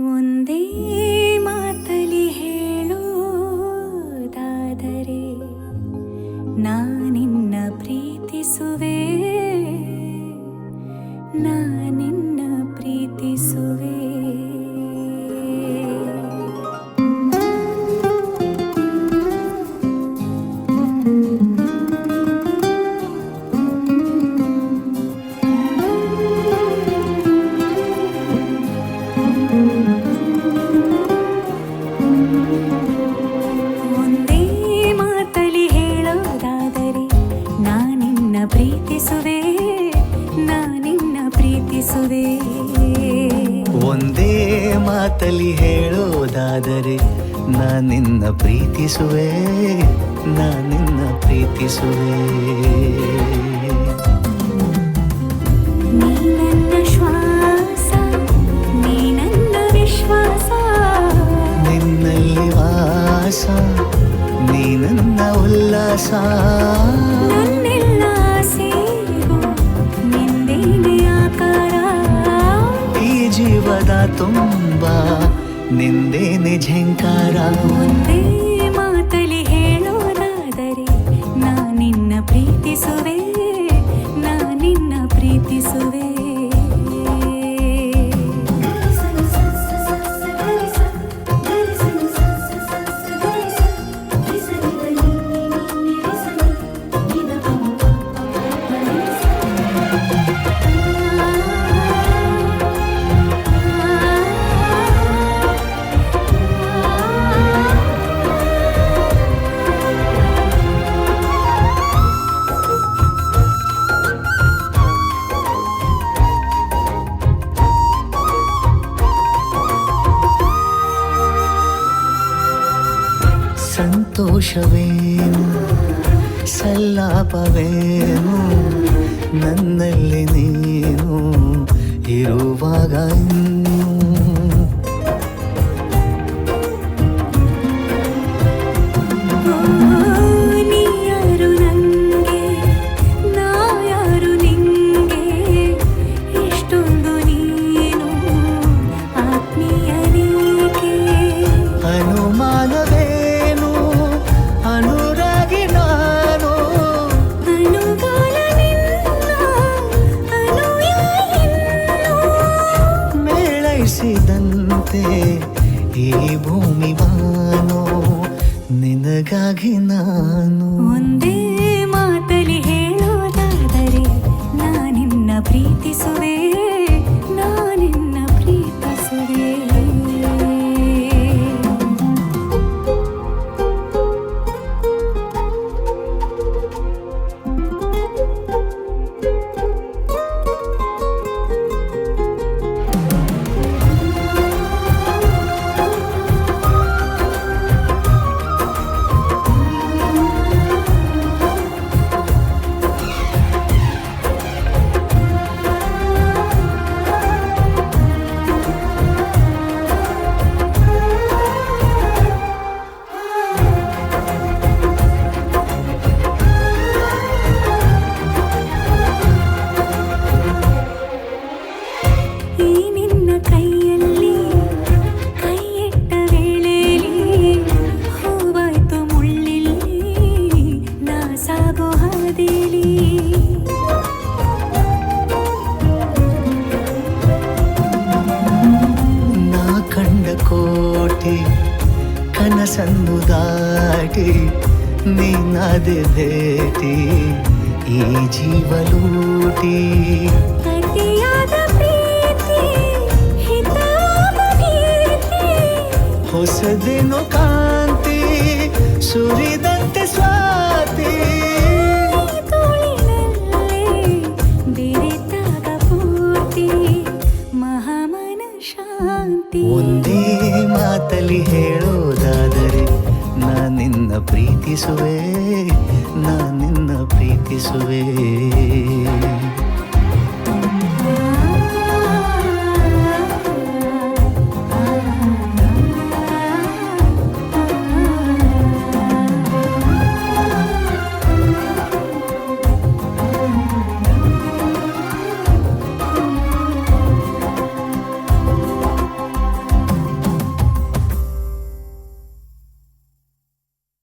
ಒಂದೇ ಮಾತಲಿ ಹೇಳೋದಾದರೆ ನಾನಿನ್ನ ಪ್ರೀತಿಸುವೆ, ನಾನಿನ್ನ ಪ್ರೀತಿಸುವೆ. ಒಂದೇ ಮಾತಲಿ ಹೇಳೋದಾದರೆ ನಾನಿನ್ನ ಪ್ರೀತಿಸುವೆ, ನಾನಿನ್ನ ಪ್ರೀತಿಸುವೆ. ಒಂದೇ ಮಾತಲಿ ಹೇಳೋದಾದರೆ ನಾನಿನ್ನ ಪ್ರೀತಿಸುವೆ, ನಾನಿನ್ನ ಪ್ರೀತಿಸುವೆ. ನೀ ನನ್ನ ಶ್ವಾಸ, ನೀ ನನ್ನ ವಿಶ್ವಾಸ, ನಿನ್ನಲ್ಲಿ ವಾಸ, ನೀ ನನ್ನ ಉಲ್ಲಾಸ. ನನ್ನೆಲ್ಲ ಸೇರು ನಿಂದೇನೆ ಆಕಾರ, ಈ ಜೀವದ ತುಂಬ ನಿಂದೇನೆ ಝಂಕಾರ. ಒಂದೇ ಮಾತಲಿ ಹೇಳೋದಾದರೆ ನಾನಿನ್ನ ಪ್ರೀತಿಸುವೆ, ನಾನಿನ್ನ ಪ್ರೀತಿಸುವೆ. ಸಂತೋಷವೇನು ಸಲ್ಲಾಪವೇನು ನನ್ನಲ್ಲಿ ನೀನು ಇರುವಾಗ ಇನ್ನು. ನೀ ಯಾರು ನಂಗೆ, ನಾ ಯಾರು ನಿಂಗೆ, ಎಷ್ಟೊಂದು ನೀನು ಆತ್ಮೀಯನಿಗೆ. ಅನುಮಾನವೇನು ಅನುರಾಗಿ ನಾನು, ಅನುಗಾಲ ನಿನ್ನ ಅನುಯಾಯಿ ಇನ್ನು. ಮೇಳೈಸಿದಂತೆ ಈ ಭೂಮಿ ಬಾನು ನಿನಗಾಗಿ ನಾನು. ಒಂದೇ ಮಾತಲಿ ಹೇಳೋದಾದರೆ ನಾನಿನ್ನ ಪ್ರೀತಿಸುವೆ, ನಾನಿನ್ನ ಪ್ರೀತಿಸುವೆ. ಈ ನಿನ್ನ ಕೈಯಲ್ಲಿ ಕೈ ಇಟ್ಟ ವೇಳೆಯಲ್ಲಿ ಹೂವಾಯ್ತು ಮುಳ್ಳಿಲ್ಲಿ ನಾ ಸಾಗೋ ಹಾದಿಲಿ. ನಾ ಕಂಡ ಕೋಟಿ ಕನಸನ್ನು ದಾಟಿ ನೀನಾದೆ ಭೇಟಿ ಈ ಜೀವಲೂಟಿ. ಅತಿಯಾದ ಪ್ರೀತಿ ಹಿತವಾದ ಭೀತಿ, ಹೊಸದೇನು ಕಾಂತಿ ಸುರಿದಂತೆ ಸ್ವಾತಿ. ಈ ತೋಳಿನಲ್ಲೇ ಬೆರೆತಾಗ ಪೂರ್ತಿ ಮಹಾಮನ ಶಾಂತಿ. ಒಂದೇ ಮಾತಲಿ ಹೇಳೋದಾದರೆ ನಾನಿನ್ನ ಪ್ರೀತಿಸುವೆ, ನಾನಿನ್ನ ಪ್ರೀತಿಸುವೆ.